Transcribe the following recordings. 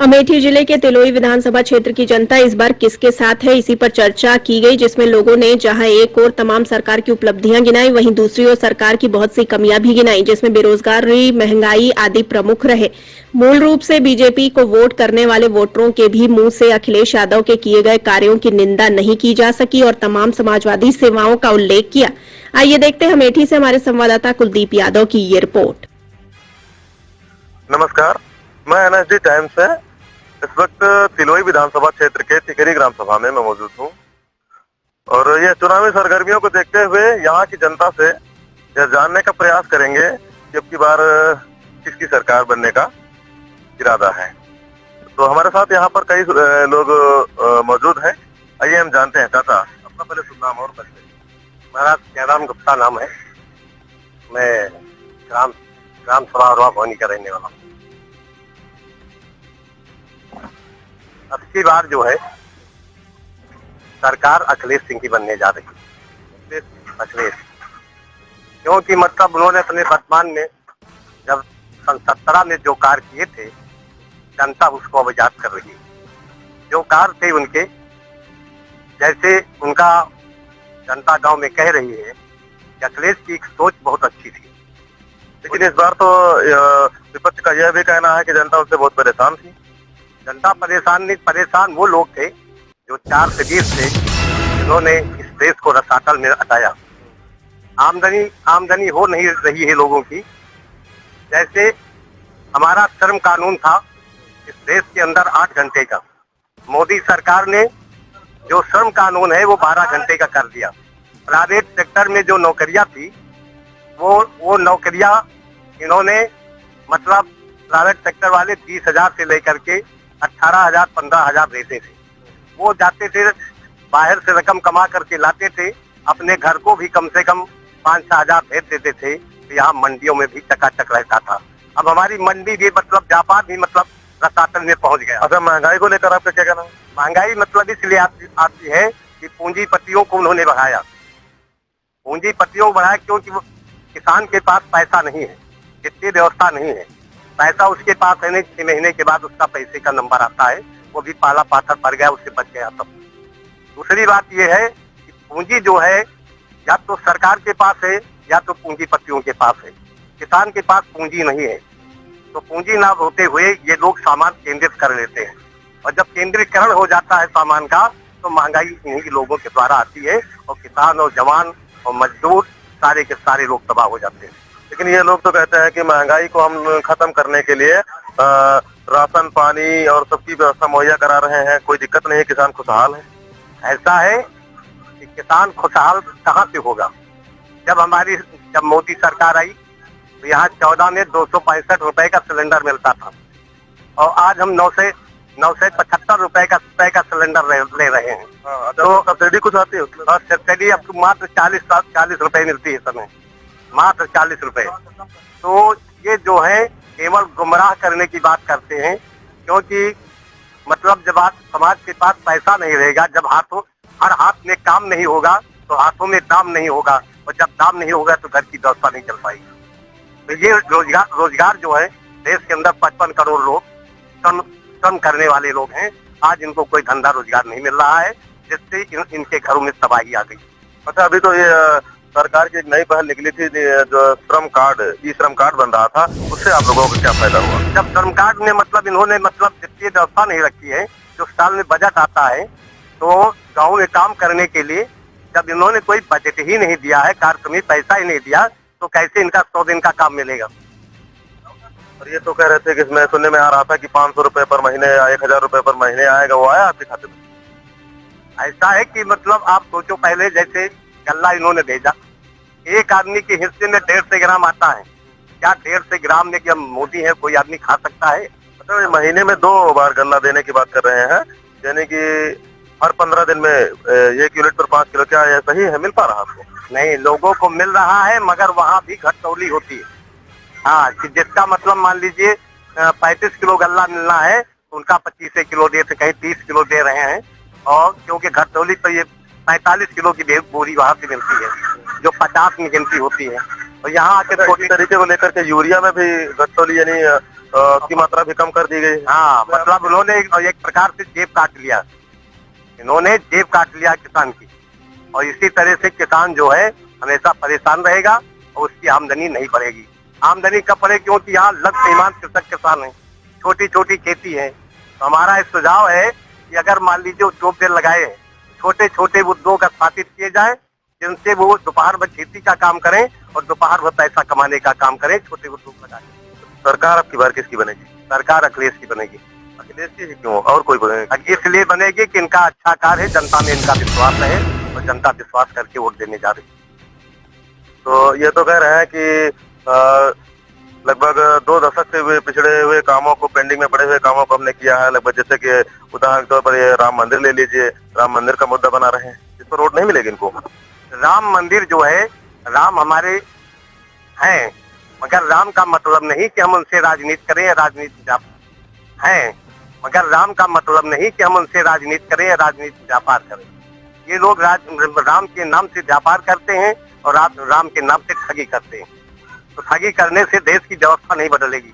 अमेठी जिले के तिलोई विधानसभा क्षेत्र की जनता इस बार किसके साथ है, इसी पर चर्चा की गई, जिसमें लोगों ने जहां एक ओर तमाम सरकार की उपलब्धियां गिनाई, वहीं दूसरी ओर सरकार की बहुत सी कमियां भी गिनाई, जिसमें बेरोजगारी, महंगाई आदि प्रमुख रहे। मूल रूप से बीजेपी को वोट करने वाले वोटरों के भी मुंह से अखिलेश यादव के किए गए कार्यों की निंदा नहीं की जा सकी और तमाम समाजवादी सेवाओं का उल्लेख किया। आइए देखते हैं अमेठी से हमारे संवाददाता कुलदीप यादव की ये रिपोर्ट। नमस्कार, मैं एनएसडी टाइम्स से इस वक्त तिलोई विधानसभा क्षेत्र के टिकरी ग्राम सभा में मैं मौजूद हूँ और ये चुनावी सरगर्मियों को देखते हुए यहाँ की जनता से यह जानने का प्रयास करेंगे कि अब की बार किसकी सरकार बनने का इरादा है। तो हमारे साथ यहाँ पर कई लोग मौजूद हैं। आइए हम जानते हैं। चाचा, अपना पहले शुभ नाम और परिचय। महाराज जयराम गुप्ता नाम है। मैं ग्राम सभा और भवानी का रहने वाला हूँ। अब की बार जो है सरकार अखिलेश सिंह की बनने जा रही है। अखिलेश क्योंकि मतलब उन्होंने अपने वर्तमान में जब सन 17 में जो कार्य किए थे, जनता उसको अब याद कर रही है। जो कार्य थे उनके, जैसे उनका जनता गांव में कह रही है कि अखिलेश की सोच बहुत अच्छी थी, लेकिन इस बार तो विपक्ष का यह भी कहना है कि जनता उससे बहुत परेशान थी। जनता परेशान नहीं, परेशान वो लोग थे जो 4 से 20 थे, जिन्होंने इस देश को रसातल में हटाया। आमदनी हो नहीं रही है लोगों की। जैसे हमारा श्रम कानून था इस देश के अंदर 8 घंटे का, मोदी सरकार ने जो श्रम कानून है वो 12 घंटे का कर दिया। प्राइवेट सेक्टर में जो नौकरियां थी वो नौकरियां इन्होंने मतलब प्राइवेट सेक्टर वाले 20,000 से लेकर के 18,000 15,000 देते थे। वो जाते थे बाहर से रकम कमा करके लाते थे, अपने घर को भी कम से कम 5-6 हजार भेज देते थे। तो यहाँ मंडियों में भी चकाचक रहता था। अब हमारी मंडी भी मतलब व्यापार भी मतलब रसातल में पहुंच गया। अच्छा, महंगाई को लेकर आपका क्या कहना है? महंगाई मतलब इसलिए आती है कि पूंजीपतियों को उन्होंने बढ़ाया। पूंजीपतियों को बढ़ाया क्योंकि किसान के पास पैसा नहीं है, वित्तीय व्यवस्था नहीं है। पैसा उसके पास है नहीं, 6 महीने के बाद उसका पैसे का नंबर आता है, वो भी पाला पाथर पड़ गया, उससे बच गया। तब दूसरी बात यह है कि पूंजी जो है या तो सरकार के पास है या तो पूंजीपतियों के पास है। किसान के पास पूंजी नहीं है, तो पूंजी ना होते हुए ये लोग सामान केंद्रित कर लेते हैं और जब केंद्रीकरण हो जाता है सामान का तो महंगाई इन्हीं लोगों के द्वारा आती है और किसान और जवान और मजदूर सारे के सारे लोग तबाह हो जाते हैं। लेकिन ये लोग तो कहते हैं कि महंगाई को हम खत्म करने के लिए राशन पानी और सबकी व्यवस्था मुहैया करा रहे हैं, कोई दिक्कत नहीं है, किसान खुशहाल है। ऐसा है कि किसान खुशहाल कहाँ से होगा? जब मोदी सरकार आई तो यहाँ 14 में 265 रुपए का सिलेंडर मिलता था और आज हम 975 रुपए का सिलेंडर ले रहे हैं। तो सब्सिडी कुछ आती है? और सब्सिडी अब मात्र 40 रुपए मिलती है समय, मात्र 40 रुपए। तो ये जो है केवल गुमराह करने की बात करते हैं, क्योंकि मतलब जब समाज के पास पैसा नहीं रहेगा, जब हर हाथ में काम नहीं होगा तो हाथों में दाम नहीं होगा, और जब दाम नहीं होगा तो घर की व्यवस्था नहीं चल पाएगी। तो ये रोजगार जो है देश के अंदर 55 करोड़ लोग श्रम करने वाले लोग हैं। आज इनको कोई धंधा रोजगार नहीं मिल रहा है, जिससे इनके घरों में तबाही आ गई। अच्छा, अभी तो ये सरकार की एक नई पहल निकली थी, जो श्रम कार्ड, ई श्रम कार्ड बन रहा था, उससे आप लोगों को क्या फायदा हुआ? जब श्रम कार्ड में मतलब इन्होंने मतलब वित्तीय व्यवस्था नहीं रखी है, जो साल में बजट आता है तो गाँव में काम करने के लिए जब इन्होंने कोई बजट ही नहीं दिया है, कार्यक्रम में पैसा ही नहीं दिया, तो कैसे इनका 100 दिन का काम मिलेगा? और ये तो कह रहे थे कि इसमें सुनने में आ रहा था कि 500 रुपए पर महीने या 1,000 रुपए पर महीने आएगा, वो आया आपके खाते में? ऐसा है कि मतलब आप सोचो, पहले जैसे गल्ला इन्होंने भेजा, एक आदमी के हिस्से में 150 ग्राम आता है। क्या 150 ग्राम में क्या मोदी है कोई आदमी खा सकता है? मतलब महीने में 2 बार गल्ला देने की बात कर रहे हैं, यानी कि हर 15 दिन में 1 यूनिट पर 5 किलो। क्या यह सही है? मिल पा रहा आपको? नहीं, लोगों को मिल रहा है, मगर वहाँ भी घटतौली होती है। हाँ, कि जिसका मतलब मान लीजिए 35 किलो गल्ला मिलना है, उनका 25 किलो दे, कहीं 30 किलो दे रहे हैं। और क्योंकि घटतौली तो ये 45 किलो की बोरी वहाँ से मिलती है, जो 50 में गिनती होती है। और यहाँ आके इसी तरीके को लेकर के यूरिया में भी घटतौली यानी की मात्रा भी कम कर दी गई। हाँ, मतलब उन्होंने एक प्रकार से जेब काट लिया, इन्होंने जेब काट लिया किसान की, और इसी तरह से किसान जो है हमेशा परेशान रहेगा और उसकी आमदनी नहीं बढ़ेगी। आमदनी कब बढ़ेगी, क्योंकि यहाँ लघु सीमांत कृषक किसान है, छोटी छोटी खेती है। तो हमारा एक सुझाव है कि अगर मान लीजिए उद्योग पेड़ लगाए हैं, छोटे छोटे उद्योग स्थापित किए जाए, जिनसे वो दोपहर भर खेती का काम करें और दोपहर भर पैसा कमाने का काम करें, छोटे उद्योग लगाए। सरकार अब की बार किसकी बनेगी? सरकार अखिलेश की बनेगी। अखिलेश की ही क्यों, और कोई बनेगी? इसलिए बनेगी कि इनका अच्छा कार्य है, जनता में इनका विश्वास है और जनता विश्वास करके वोट देने जा रही है। तो ये तो कह रहे हैं कि लगभग 2 दशक से हुए पिछड़े हुए कामों को, पेंडिंग में पड़े हुए कामों को हमने किया है। लगभग जैसे कि उदाहरण के तौर पर ये राम मंदिर ले लीजिए, राम मंदिर का मुद्दा बना रहे हैं, इस पर वोट नहीं मिलेगी इनको। राम मंदिर जो है, राम हमारे हैं, मगर राम का मतलब नहीं कि हम उनसे राजनीति करें या राजनीति हैं, मगर राम का मतलब नहीं कि हम उनसे राजनीति करें या राजनीति व्यापार करें। ये लोग राम के नाम से व्यापार करते हैं और राम के नाम से ठगी करते हैं। तो ठगी करने से देश की व्यवस्था नहीं बदलेगी।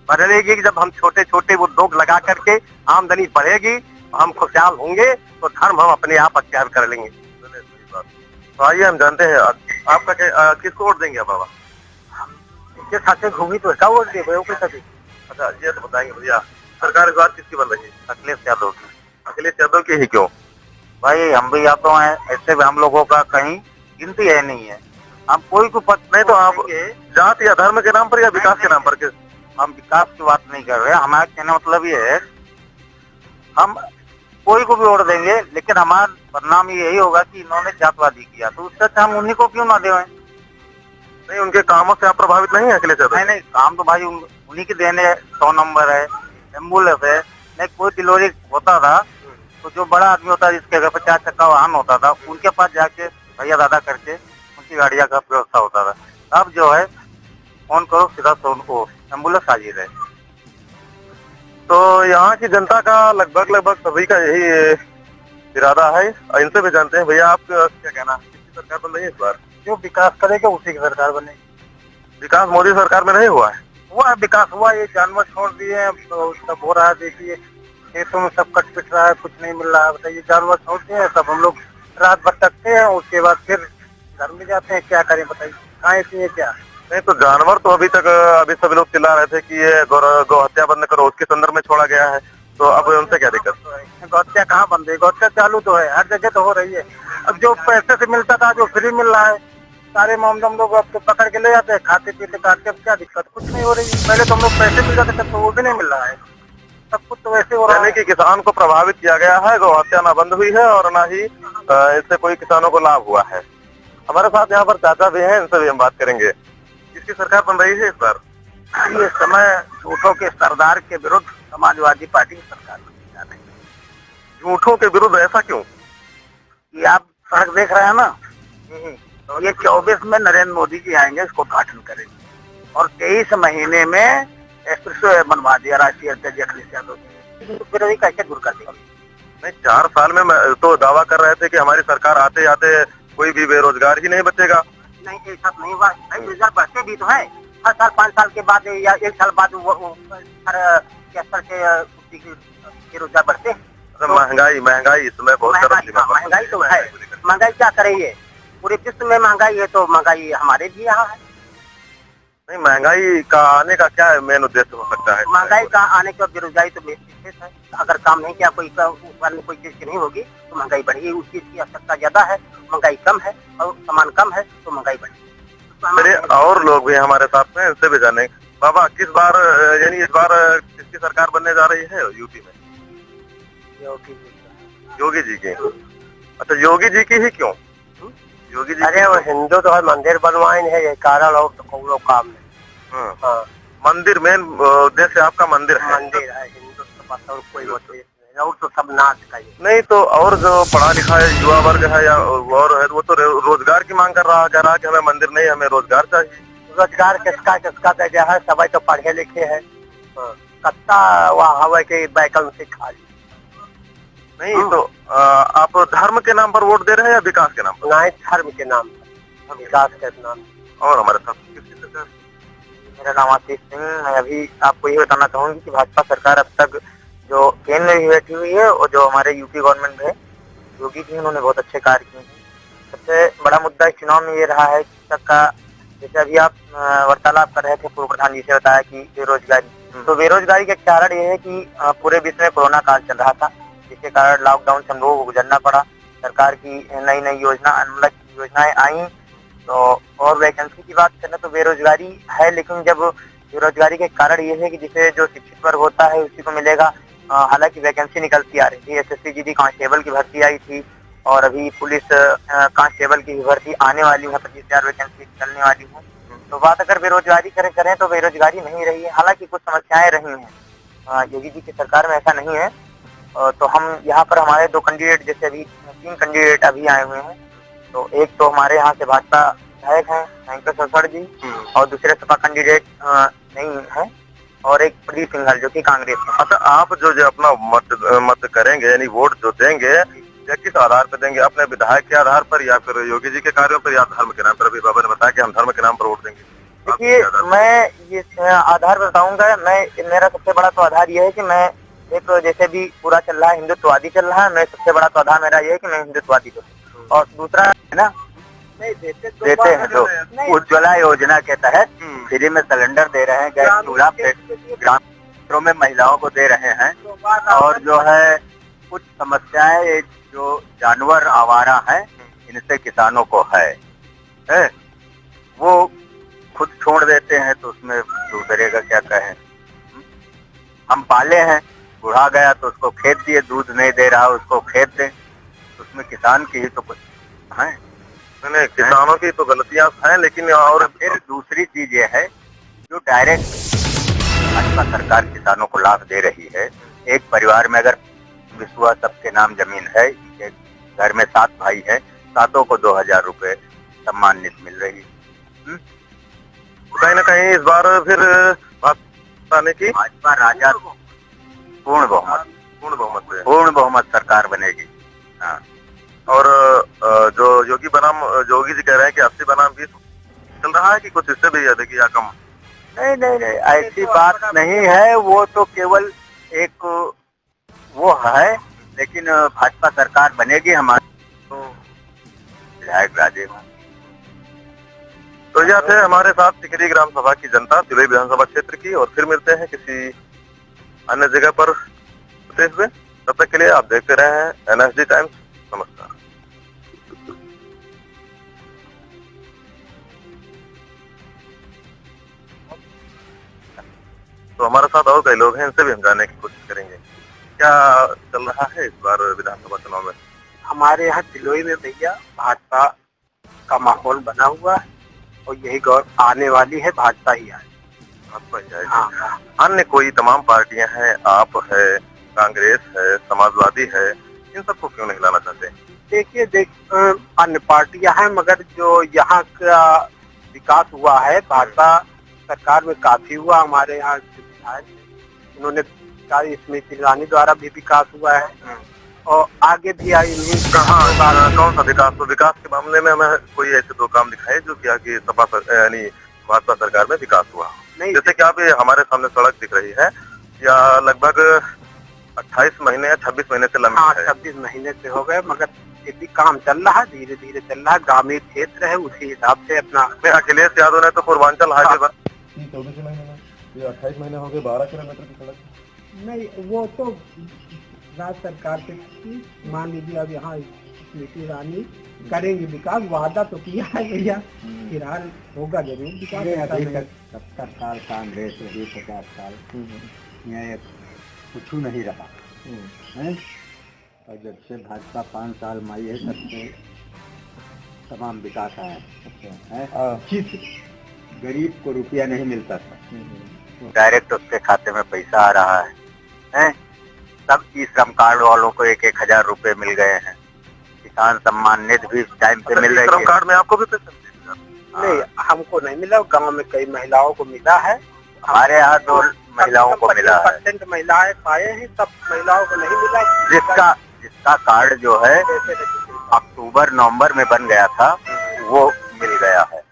बदलेगी जब हम छोटे छोटे उद्योग लगा करके आमदनी बढ़ेगी, हम खुशहाल होंगे, तो धर्म हम अपने आप अख्तियार कर लेंगे। तो आइए हम जानते हैं आपका किसको वोट देंगे बाबा? इसके साथ घूमी तो क्या वोट दे? अच्छा, ये तो बताएंगे भैया, सरकार इस बार किसकी बन रही है? अखिलेश यादव की। अखिलेश यादव की ही क्यों? भाई हम भी यादव हैं, ऐसे भी हम लोगों का कहीं गिनती है नहीं है। हम कोई को नहीं, तो आप जात या धर्म के नाम पर या विकास के नाम पर? हम विकास की बात नहीं कर रहे। हमारा कहने मतलब ये है, हम कोई को भी वोट देंगे, लेकिन हमारा परिणाम यही होगा कि इन्होंने जातवादी किया, तो उससे हम उन्हीं को क्यों ना दें? नहीं, उनके कामों से आप प्रभावित नहीं है अखिलेश यादव? नहीं, काम तो भाई उन्हीं के देने। 100 नंबर है, एम्बुलेंस है। नहीं, कोई डिलीवरी होता था तो जो बड़ा आदमी होता, जिसके घर पर 4 चक्का वाहन होता था, उनके पास जाके भैया दादा करके उनकी गाड़ियां का व्यवस्था होता था। अब जो है फोन करो, सीधा तो उनको एम्बुलेंस हाजिर है। तो यहाँ की जनता का लगभग सभी का यही इरादा है। इनसे भी जानते हैं, भैया आप क्या कहना, किसकी सरकार बन रही है इस बार? जो विकास करेगा उसी की सरकार बनेगी। विकास मोदी सरकार में नहीं हुआ है? हुआ विकास, हुआ। ये जानवर छोड़ दिए हैं, तो सब हो रहा है। देखिए खेतों में सब कट पिट रहा है, कुछ नहीं मिल रहा है। बताइए, जानवर छोड़ते हैं, सब हम लोग रात भर तकते हैं, उसके बाद फिर घर में जाते हैं। क्या करें बताइए, खाए पिए क्या? नहीं, तो जानवर तो अभी सभी लोग चिल्ला रहे थे कि ये गौ हत्या बंद करो, उसके संदर्भ में छोड़ा गया है, तो अब उनसे क्या दिक्कत? गौ हत्या कहाँ बंद है? गौ हत्या चालू तो है, हर जगह तो हो रही है। अब जो पैसे से मिलता था, जो फ्री मिल रहा है, सारे मोमदम लोग अब तो पकड़ के ले जाते हैं, खाते पीते काटते। क्या दिक्कत? कुछ नहीं हो रही। पहले तो हम लोग पैसे मिल जाते थे, तो वो भी नहीं मिल रहा है। सब कुछ तो वैसे हो रहा है कि किसान को प्रभावित किया गया है, गौ हत्या ना बंद हुई है और ना ही इससे कोई किसानों को लाभ हुआ है। हमारे साथ यहाँ पर चाचा भी हैं, इनसे भी हम बात करेंगे। किसकी सरकार बन रही है इस बार? ये समय झूठों के सरदार के विरुद्ध समाजवादी पार्टी की सरकार बनने जा रही है। झूठों के विरुद्ध? ऐसा क्यों? ये आप सड़क देख रहे हैं ना, तो ये 24 में नरेंद्र मोदी जी आएंगे, इसको उद्घाटन करेंगे, और 23 महीने में एक्सप्रेस बनवा दिया राष्ट्रीय अध्यक्ष अखिलेश यादव ने। तो फिर अभी कैसे दूर कर देंगे? नहीं, 4 साल में तो दावा कर रहे थे कि हमारी सरकार आते आते कोई भी बेरोजगार ही नहीं बचेगा। नहीं, ऐसा नहीं हुआ। बेरोजगार बढ़ते भी तो है, हर साल 5 साल के बाद या 1 साल बाद बेरोजगार बढ़ते हैं। तो महंगाई इस समय बहुत महंगाई तो है। महंगाई क्या करे? ये पूरे विश्व में महंगाई है, तो महंगाई हमारे भी यहाँ है। नहीं, महंगाई का आने का क्या मेन उद्देश्य हो सकता है? महंगाई का आने का बेरोजगारी तो बेसिस है। अगर काम नहीं किया, कोई कोई चीज की नहीं होगी, तो महंगाई बढ़ेगी। उस चीज की आवश्यकता ज्यादा है, महंगाई कम है, और सामान कम है, तो महंगाई बढ़ेगी। चलिए, और लोग भी हमारे साथ में, इनसे भी जाने। बाबा, किस बार यानी इस बार किसकी सरकार बनने जा रही है यूपी में? योगी जी की। अच्छा, योगी जी की ही क्यों? योगी जी? अरे वो हिंदू तो है, मंदिर बनवाए है, ये कारण, और तो कोई काम नहीं। हाँ, मंदिर मेन उद्देश्य आपका मंदिर है? मंदिर है, हिंदू तो और कोई और तो सब नाच का ही। नहीं, तो और जो पढ़ा लिखा है युवा वर्ग है या और है, वो तो रोजगार की मांग कर रहा है कि हमें मंदिर नहीं, हमें रोजगार चाहिए। रोजगार किसका क्या है? सब तो पढ़े लिखे है, कत्ता वहाँ हवा के बैकन से खाली। नहीं, तो आप धर्म के नाम पर वोट दे रहे हैं या विकास के नाम पर? नहीं, धर्म के नाम पर, विकास के नाम। और हमारे साथ किसकी सरकार? मेरा नाम आशीष सिंह। मैं अभी आपको ये बताना चाहूंगी कि भाजपा सरकार अब तक जो केंद्र में भी बैठी हुई है और जो हमारे यूपी गवर्नमेंट है, योगी जी, उन्होंने बहुत अच्छे कार्य किए हैं। सबसे बड़ा मुद्दा इस चुनाव में ये रहा है कि तक का, जैसे अभी आप वार्तालाप कर रहे थे, पूर्व प्रधान जी से बताया कि बेरोजगारी, तो बेरोजगारी का कारण ये है कि पूरे विश्व में कोरोना काल चल रहा था, जिसके कारण लॉकडाउन से हम लोगों को गुजरना पड़ा। सरकार की नई नई योजनाएं आई, तो और वैकेंसी की बात करें तो बेरोजगारी है, लेकिन जब बेरोजगारी के कारण ये है कि जिसे जो शिक्षित वर्ग होता है उसी को मिलेगा। हालांकि वैकेंसी निकलती आ रही थी, एसएससी जीडी कांस्टेबल की भर्ती आई थी और अभी पुलिस कांस्टेबल की भर्ती आने वाली है, 25,000 वैकेंसी निकलने वाली है। तो बात अगर बेरोजगारी करें तो बेरोजगारी नहीं रही है, हालांकि कुछ समस्याएं रही हैं। योगी जी की सरकार में ऐसा नहीं है। तो हम यहाँ पर हमारे 2 कैंडिडेट, जैसे अभी 3 कैंडिडेट अभी आए हुए हैं, तो एक तो हमारे यहाँ से भाजपा विधायक हैं शंकर ससड़ जी, और दूसरे सपा कैंडिडेट नहीं है, और एक प्रदीप सिंघल जो कि कांग्रेस है। अच्छा, आप जो अपना मत करेंगे, यानी वोट जो देंगे, या किस आधार पर देंगे? अपने विधायक के आधार पर या फिर योगी जी के कार्यों पर या धर्म के नाम पर? अभी बाबा ने बताया कि हम धर्म के नाम पर वोट देंगे। देखिए, मैं ये आधार बताऊंगा। मेरा सबसे बड़ा तो आधार ये है कि मैं एक, जैसे भी पूरा चल रहा है हिंदुत्ववादी चल रहा है, मैं सबसे बड़ा तो आधार मेरा ये है कि मैं हिंदुत्ववादी हूँ। और दूसरा है ना, नहीं देते हैं जो उज्ज्वला योजना के तहत फ्री में सिलेंडर दे रहे हैं, गैस चूल्हा ग्रामीणों में महिलाओं को दे रहे हैं। और जो है कुछ समस्याएं जो जानवर आवारा हैं, इनसे किसानों को है वो खुद छोड़ देते हैं, तो उसमें दूसरे का क्या कहें। हम पाले हैं, बुढ़ा गया तो उसको खेत दिए, दूध नहीं दे रहा उसको खेत दें, तो उसमें किसान की ही तो कुछ है। नहीं, किसानों की तो गलतियां हैं, लेकिन और फिर दूसरी चीज ये है, जो डायरेक्ट भाजपा सरकार किसानों को लाभ दे रही है। एक परिवार में अगर विश्वा सबके नाम जमीन है, घर में 7 भाई हैं, 7 को 2,000 रुपए सम्मानित मिल रही है। कहीं ना कहीं इस बार फिर भाजपा की भाजपा राजा पूर्ण बहुमत सरकार बनेगी। हाँ। और जो योगी जी कह रहे हैं कि 80 बनाम 20 चल रहा है, कि कुछ इससे भी अधिक या कम? नहीं, ऐसी बात नहीं है। वो तो केवल एक वो है, लेकिन भाजपा सरकार बनेगी हमारी। तो विधायक राजेश, तो यह थे हमारे साथ टिकरी ग्राम सभा की जनता, तिलोई विधानसभा क्षेत्र की। और फिर मिलते हैं किसी अन्य जगह पर होते हुए। तब तक के लिए आप देखते रहे हैं एनएसडी टाइम्स। नमस्कार। तो हमारे साथ और कई लोग हैं, इनसे भी हम जानने की कोशिश करेंगे क्या चल रहा है इस बार विधानसभा चुनाव में। हमारे यहाँ तिलोई में भैया भाजपा का माहौल बना हुआ है, और यही गौर आने वाली है, भाजपा ही आए। हाँ। अन्य कोई तमाम पार्टियां हैं, आप है, कांग्रेस है, समाजवादी है, इन सबको क्यों नहीं लाना चाहते? देखिए, अन्य पार्टियां हैं, मगर जो यहाँ का विकास हुआ है भाजपा सरकार में काफी हुआ। हमारे यहाँ उन्होंने स्मृति ईरानी द्वारा भी विकास हुआ है, और आगे भी आई। कौन सा विकास? तो विकास के मामले में हमें कोई ऐसे 2 काम दिखाए जो कि आगे यानी भाजपा सरकार में विकास हुआ नहीं। जैसे कि आप ये हमारे सामने सड़क दिख रही है, या लगभग 28 महीने या 26 महीने से लंबी है। 26 महीने से हो गए, मगर फिर भी काम चल रहा है, धीरे धीरे चल रहा है। ग्रामीण क्षेत्र है, उसी हिसाब से अपना। अखिलेश यादव ने तो पूर्वांचल हाईवे 14 महीने में, ये 28 महीने हो गए, 12 किलोमीटर की सड़क। नहीं, वो तो राज्य सरकार पे मान लीजिए। अब यहाँ स्मृति ईरानी करेंगे विकास, वादा तो किया है भैया, फिलहाल होगा जरूर विकास। 70 साल कांग्रेस रही, 50 साल यहाँ कुछ नहीं रहा है। और जब से भाजपा 5 साल में आई है, तब से तमाम विकास आया है। गरीब को रुपया नहीं मिलता था, डायरेक्ट उसके खाते में पैसा आ रहा है। सब ई श्रम कार्ड वालों को 1,000 रुपए मिल गए हैं। किसान सम्मान निधि भी टाइम पे मिल रही है। श्रम कार्ड में आपको भी पैसा? नहीं, हमको नहीं मिला, गांव में कई महिलाओं को मिला है। हमारे यहाँ 2 महिलाओं को मिला है। 25% महिलाएं पाए हैं, सब महिलाओं को नहीं मिला। जिसका कार्ड जो है अक्टूबर नवंबर में बन गया था, वो मिल गया है।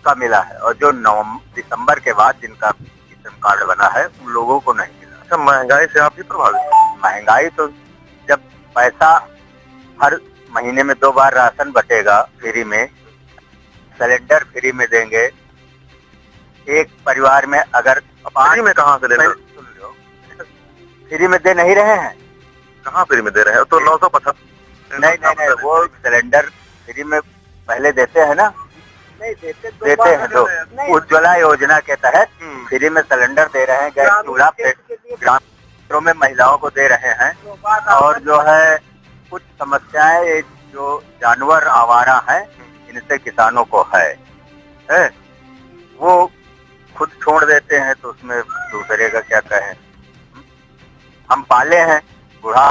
का मिला है, और जो दिसंबर के बाद जिनका किसान कार्ड बना है उन लोगों को नहीं मिला। अच्छा, महंगाई से आप भी प्रभावित? महंगाई तो जब पैसा हर महीने में 2 बार राशन बटेगा फ्री में, सिलेंडर फ्री में देंगे, एक परिवार में अगर फ्री में कहाँ से ले रहे? सुन लो, फ्री में दे नहीं रहे हैं। कहाँ फ्री में दे रहे हैं? तो 975 नहीं, वो सिलेंडर फ्री में पहले देते हैं ना, नहीं देते हैं तो उज्ज्वला योजना के तहत फ्री में सिलेंडर दे रहे हैं, गैस चूल्हा ग्रामीणों में महिलाओं को दे रहे हैं। और जो है कुछ समस्याएं जो जानवर आवारा हैं इनसे किसानों को है, वो खुद छोड़ देते हैं, तो उसमें दूसरे का क्या कहें। हम पाले हैं, बुढ़ा